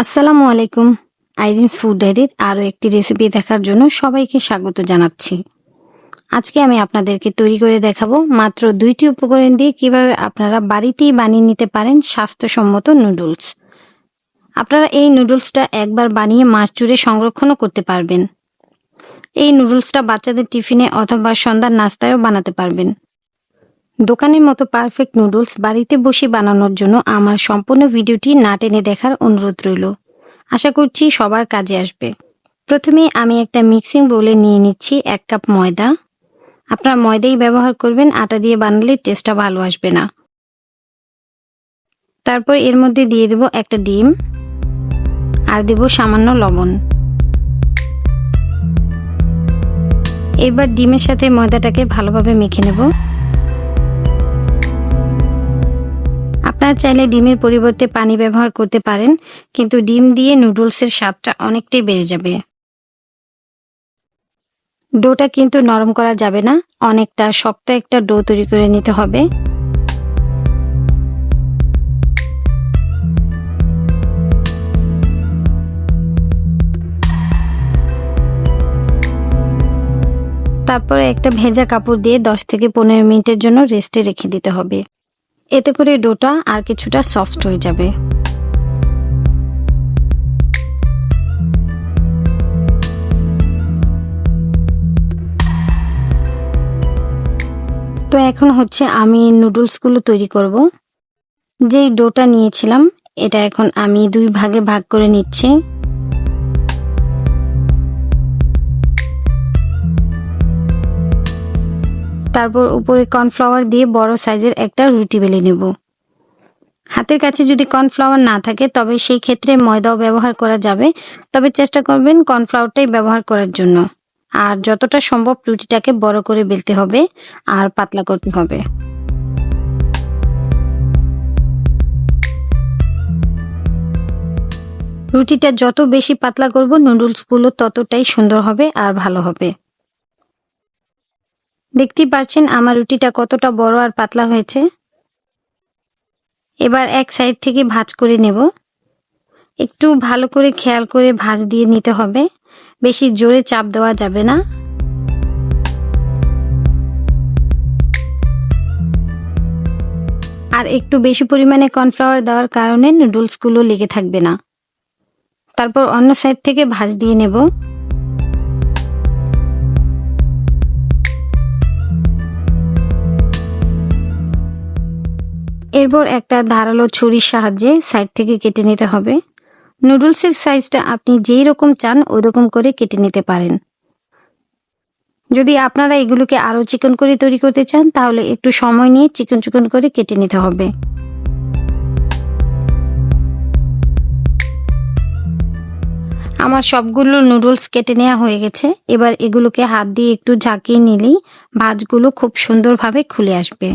আসসালামু আলাইকুম। আইরিনস ফুড ডায়েরির আরও একটি রেসিপি দেখার জন্য সবাইকে স্বাগত জানাচ্ছি। আজকে আমি আপনাদেরকে তৈরি করে দেখাবো মাত্র 2টি উপকরণ দিয়ে কিভাবে আপনারা বাড়িতেই বানিয়ে নিতে পারেন স্বাস্থ্যসম্মত নুডলস। আপনারা এই নুডলসটা একবার বানিয়ে মাস জুড়ে সংরক্ষণও করতে পারবেন। এই নুডলসটা বাচ্চাদের টিফিনে অথবা সন্ধ্যার নাস্তায়ও বানাতে পারবেন। দোকানের মতো পারফেক্ট নুডলস বাড়িতে বসে বানানোর জন্য আমার সম্পূর্ণ ভিডিওটি না টেনে দেখার অনুরোধ রইল। আশা করছি সবার কাজে আসবে। প্রথমে আমি একটা মিক্সিং বোলে নিয়ে নিচ্ছি 1 কাপ ময়দা। আপনারা ময়দাই ব্যবহার করবেন, আটা দিয়ে বানালে টেস্টটা ভালো আসবে না। তারপর এর মধ্যে দিয়ে দেব একটা ডিম আর দেব সামান্য লবণ। এবার ডিমের সাথে ময়দাটাকে ভালোভাবে মেখে নেব। আপনারা চাইলে ডিমের পরিবর্তে পানি ব্যবহার করতে পারেন, কিন্তু ডিম দিয়ে নুডলসের স্বাদটা অনেকটাই বেড়ে যাবে। ডোটা কিন্তু নরম করা যাবে না, অনেকটা শক্ত একটা ডো তৈরি করে নিতে হবে। তারপরে একটা ভেজা কাপড় দিয়ে 10 থেকে 15 মিনিটের জন্য রেস্টে রেখে দিতে হবে। এতে করে ডোটা আর কিছুটা সফট হয়ে যাবে। তো এখন হচ্ছে আমি নুডলসগুলো তৈরি করব। যেই ডোটা নিয়েছিলাম এটা এখন আমি 2 ভাগে ভাগ করে নিচ্ছি। তারপর উপরে কর্নফ্লাওয়ার দিয়ে বড় সাইজের একটা রুটি বেলে নেব। হাতের কাছে যদি কর্নফ্লাওয়ার না থাকে তবে সেই ক্ষেত্রে ময়দাও ব্যবহার করা যাবে, তবে চেষ্টা করবেন কর্নফ্লাওয়ারটাই ব্যবহার করার জন্য। আর যতটা সম্ভব রুটিটাকে বড় করে বেলতে হবে আর পাতলা করতে হবে। রুটিটা যত বেশি পাতলা করব নুডলসগুলো ততটাই সুন্দর হবে আর ভালো হবে। দেখতেই পাচ্ছেন আমার রুটিটা কতটা বড় আর পাতলা হয়েছে। এবার এক সাইড থেকে ভাঁজ করে নেব। একটু ভালো করে খেয়াল করে ভাঁজ দিয়ে নিতে হবে, বেশি জোরে চাপ দেওয়া যাবে না। আর একটু বেশি পরিমাণে কর্নফ্লাওয়ার দেওয়ার কারণে নুডলসগুলো লেগে থাকবে না। তারপর অন্য সাইড থেকে ভাঁজ দিয়ে নেব। এরপর একটা ধারালো ছুরির সাহায্যে সাইড থেকে কেটে নিতে হবে। নুডলসের সাইজটা আপনি যেই রকম চান ওই রকম করে কেটে নিতে পারেন। যদি আপনারা এগুলোকে আরো চিকন করে তৈরি করতে চান তাহলে একটু সময় নিয়ে চিকন চিকন করে কেটে নিতে হবে। আমার সবগুলো নুডলস কেটে নেওয়া হয়ে গেছে। এবার এগুলোকে হাত দিয়ে একটু ঝাঁকিয়ে নিলেই ভাঁজগুলো খুব সুন্দরভাবে খুলে আসবে।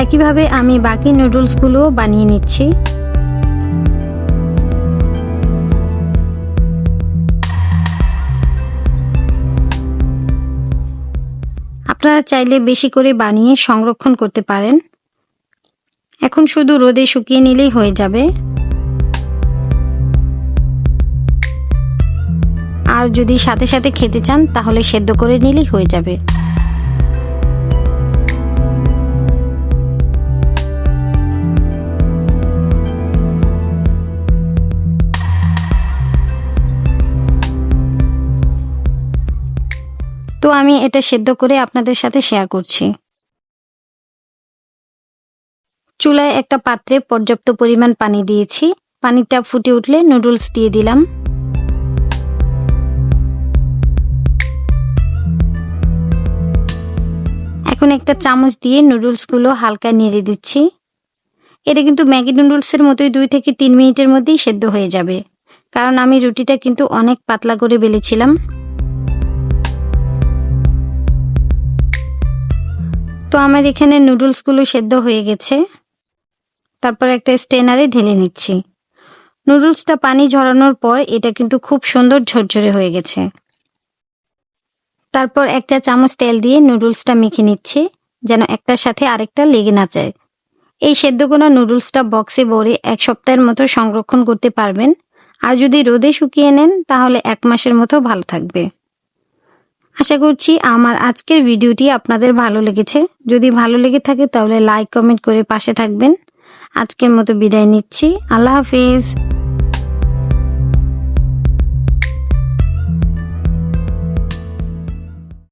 একইভাবে আমি বাকি নুডলসগুলো বানিয়ে নিচ্ছি। আপনারা চাইলে বেশি করে বানিয়ে সংরক্ষণ করতে পারেন। এখন শুধু রোদে শুকিয়ে নিলেই হয়ে যাবে। আর যদি সাথে সাথে খেতে চান তাহলে সেদ্ধ করে নিলেই হয়ে যাবে। তো আমি এটা সেদ্ধ করে আপনাদের সাথে শেয়ার করছি। চুলায় একটা পাত্রে পর্যাপ্ত পরিমাণ পানি দিয়েছি। পানিটা ফুটে উঠলে নুডলস দিয়ে দিলাম। এখন একটা চামচ দিয়ে নুডলসগুলো হালকা নেড়ে দিচ্ছি। এটা কিন্তু ম্যাগি নুডলসের মতোই 2 থেকে 3 মিনিটের মধ্যেই সেদ্ধ হয়ে যাবে, কারণ আমি রুটিটা কিন্তু অনেক পাতলা করে বেলেছিলাম। তো আমার এখানে নুডলসগুলো সেদ্ধ হয়ে গেছে। তারপর একটা স্ট্রেনারে ঢেলে নিচ্ছি। নুডলসটা পানি ঝরানোর পর এটা কিন্তু খুব সুন্দর ঝরঝরে হয়ে গেছে। তারপর 1 চা চামচ তেল দিয়ে নুডলসটা মেখে নিচ্ছি, যেন একটার সাথে আরেকটা লেগে না যায়। এই সেদ্ধ করা নুডলসটা বক্সে ভরে 1 সপ্তাহের মতো সংরক্ষণ করতে পারবেন। আর যদি রোদে শুকিয়ে নেন তাহলে 1 মাসের মতো ভালো থাকবে। আশা করছি আমার আজকের ভিডিওটি আপনাদের ভালো লেগেছে। যদি ভালো লেগে থাকে তাহলে লাইক কমেন্ট করে পাশে থাকবেন। আজকের মতো বিদায় নিচ্ছি। আল্লাহ হাফেজ।